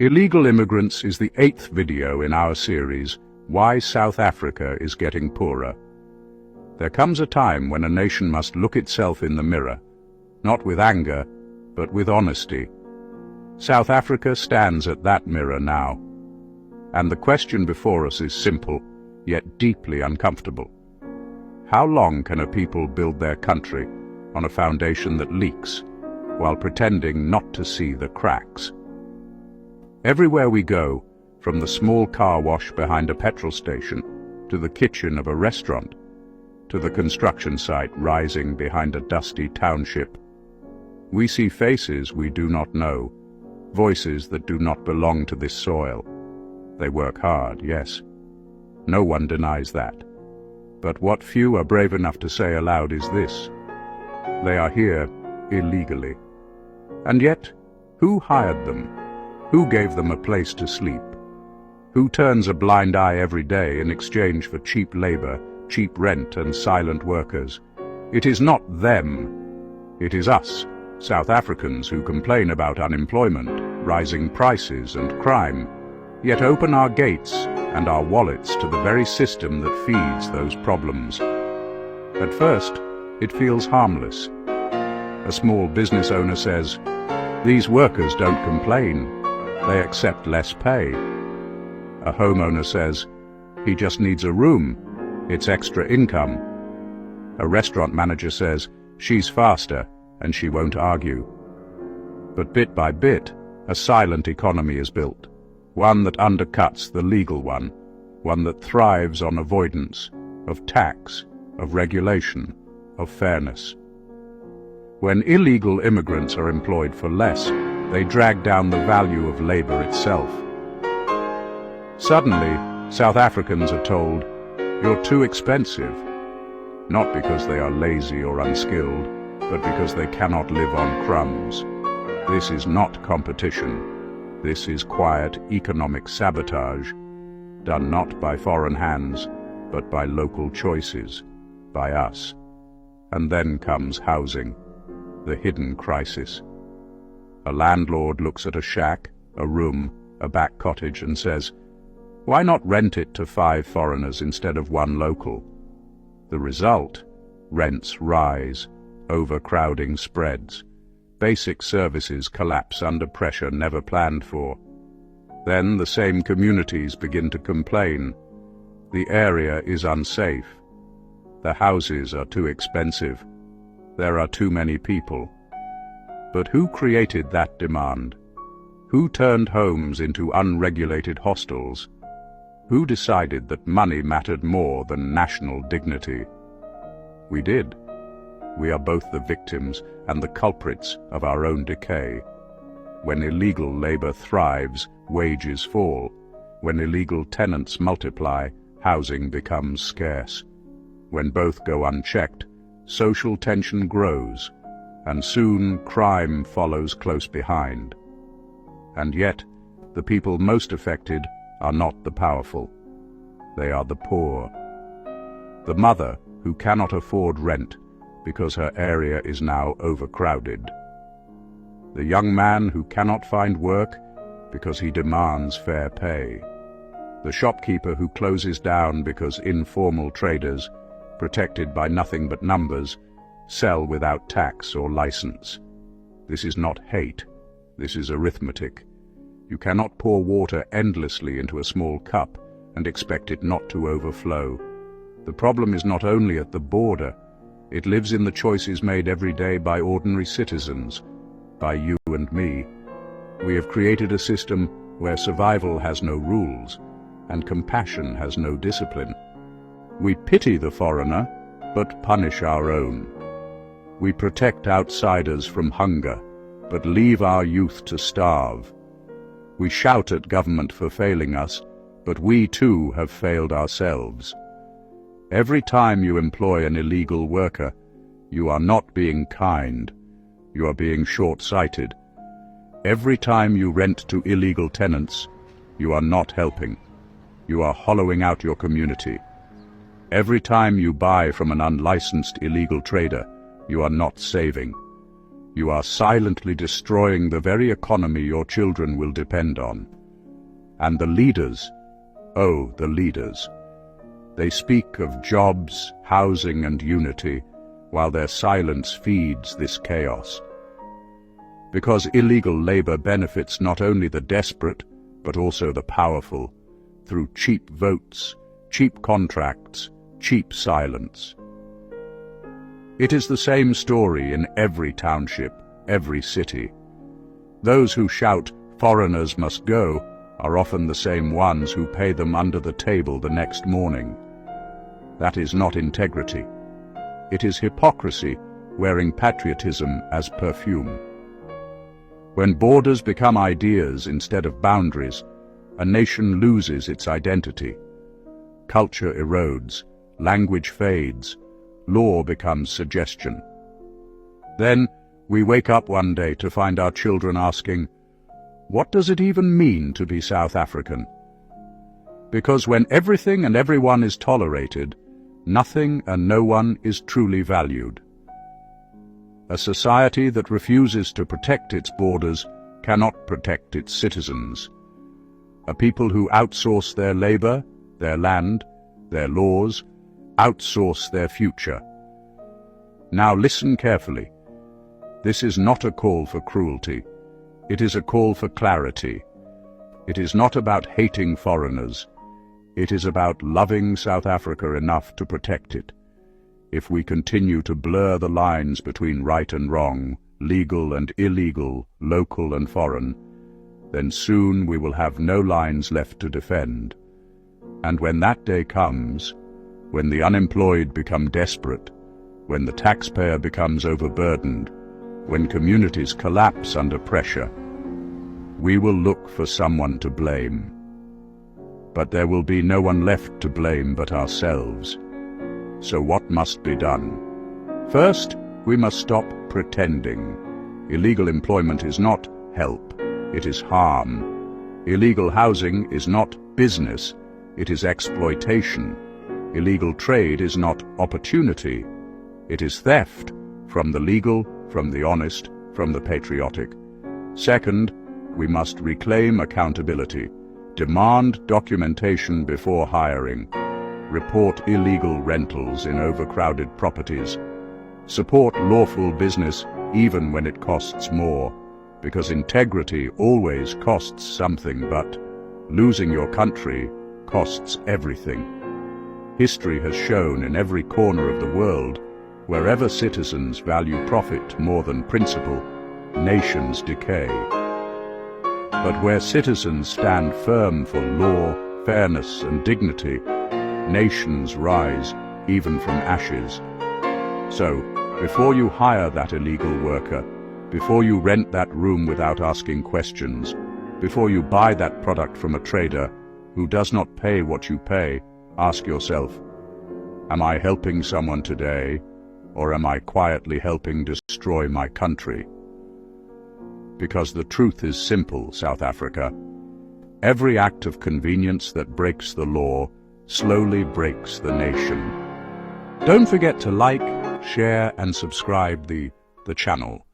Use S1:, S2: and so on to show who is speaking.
S1: Illegal Immigrants is the 8th video in our series, Why South Africa is Getting Poorer. There comes a time when a nation must look itself in the mirror, not with anger, but with honesty. South Africa stands at that mirror now. And the question before us is simple, yet deeply uncomfortable. How long can a people build their country on a foundation that leaks, while pretending not to see the cracks? Everywhere we go, from the small car wash behind a petrol station, to the kitchen of a restaurant, to the construction site rising behind a dusty township, we see faces we do not know, voices that do not belong to this soil. They work hard, yes. No one denies that. But what few are brave enough to say aloud is this: they are here illegally. And yet, who hired them? Who gave them a place to sleep? Who turns a blind eye every day in exchange for cheap labor, cheap rent and silent workers? It is not them. It is us, South Africans, who complain about unemployment, rising prices and crime, yet open our gates and our wallets to the very system that feeds those problems. At first, it feels harmless. A small business owner says, "These workers don't complain. They accept less pay." A homeowner says, "He just needs a room. It's extra income." A restaurant manager says, "She's faster and she won't argue." But bit by bit, a silent economy is built, one that undercuts the legal one that thrives on avoidance, of tax, of regulation, of fairness. When illegal immigrants are employed for less, they drag down the value of labor itself. Suddenly, South Africans are told, "You're too expensive," not because they are lazy or unskilled, but because they cannot live on crumbs. This is not competition. This is quiet economic sabotage, done not by foreign hands, but by local choices, by us. And then comes housing, the hidden crisis. A landlord looks at a shack, a room, a back cottage and says, "Why not rent it to 5 foreigners instead of 1 local?" The result? Rents rise, overcrowding spreads. Basic services collapse under pressure never planned for. Then the same communities begin to complain. The area is unsafe. The houses are too expensive. There are too many people. But who created that demand? Who turned homes into unregulated hostels? Who decided that money mattered more than national dignity? We did. We are both the victims and the culprits of our own decay. When illegal labor thrives, wages fall. When illegal tenants multiply, housing becomes scarce. When both go unchecked, social tension grows, and soon crime follows close behind. And yet, the people most affected are not the powerful. They are the poor. The mother who cannot afford rent because her area is now overcrowded. The young man who cannot find work because he demands fair pay. The shopkeeper who closes down because informal traders, protected by nothing but numbers, sell without tax or license. This is not hate. This is arithmetic. You cannot pour water endlessly into a small cup and expect it not to overflow. The problem is not only at the border. It lives in the choices made every day by ordinary citizens, by you and me. We have created a system where survival has no rules and compassion has no discipline. We pity the foreigner, but punish our own. We protect outsiders from hunger, but leave our youth to starve. We shout at government for failing us, but we too have failed ourselves. Every time you employ an illegal worker, you are not being kind. You are being short-sighted. Every time you rent to illegal tenants, you are not helping. You are hollowing out your community. Every time you buy from an unlicensed illegal trader, you are not saving. You are silently destroying the very economy your children will depend on. And the leaders, oh, the leaders. They speak of jobs, housing, and unity, while their silence feeds this chaos. Because illegal labor benefits not only the desperate, but also the powerful, through cheap votes, cheap contracts, cheap silence. It is the same story in every township, every city. Those who shout, "Foreigners must go," are often the same ones who pay them under the table the next morning. That is not integrity. It is hypocrisy wearing patriotism as perfume. When borders become ideas instead of boundaries, a nation loses its identity. Culture erodes, language fades, law becomes suggestion. Then we wake up one day to find our children asking, "What does it even mean to be South African?" Because when everything and everyone is tolerated, nothing and no one is truly valued. A society that refuses to protect its borders cannot protect its citizens. A people who outsource their labor, their land, their laws, outsource their future. Now listen carefully. This is not a call for cruelty. It is a call for clarity. It is not about hating foreigners. It is about loving South Africa enough to protect it. If we continue to blur the lines between right and wrong, legal and illegal, local and foreign, then soon we will have no lines left to defend. And when that day comes, when the unemployed become desperate, when the taxpayer becomes overburdened, when communities collapse under pressure, we will look for someone to blame. But there will be no one left to blame but ourselves. So what must be done? First, we must stop pretending. Illegal employment is not help, it is harm. Illegal housing is not business, it is exploitation. Illegal trade is not opportunity, it is theft, from the legal, from the honest, from the patriotic. Second, we must reclaim accountability, demand documentation before hiring, report illegal rentals in overcrowded properties, support lawful business even when it costs more, because integrity always costs something, but losing your country costs everything. History has shown in every corner of the world, wherever citizens value profit more than principle, nations decay. But where citizens stand firm for law, fairness, and dignity, nations rise, even from ashes. So, before you hire that illegal worker, before you rent that room without asking questions, before you buy that product from a trader who does not pay what you pay, ask yourself, am I helping someone today, or am I quietly helping destroy my country? Because the truth is simple, South Africa. Every act of convenience that breaks the law slowly breaks the nation. Don't forget to like, share, and subscribe the channel.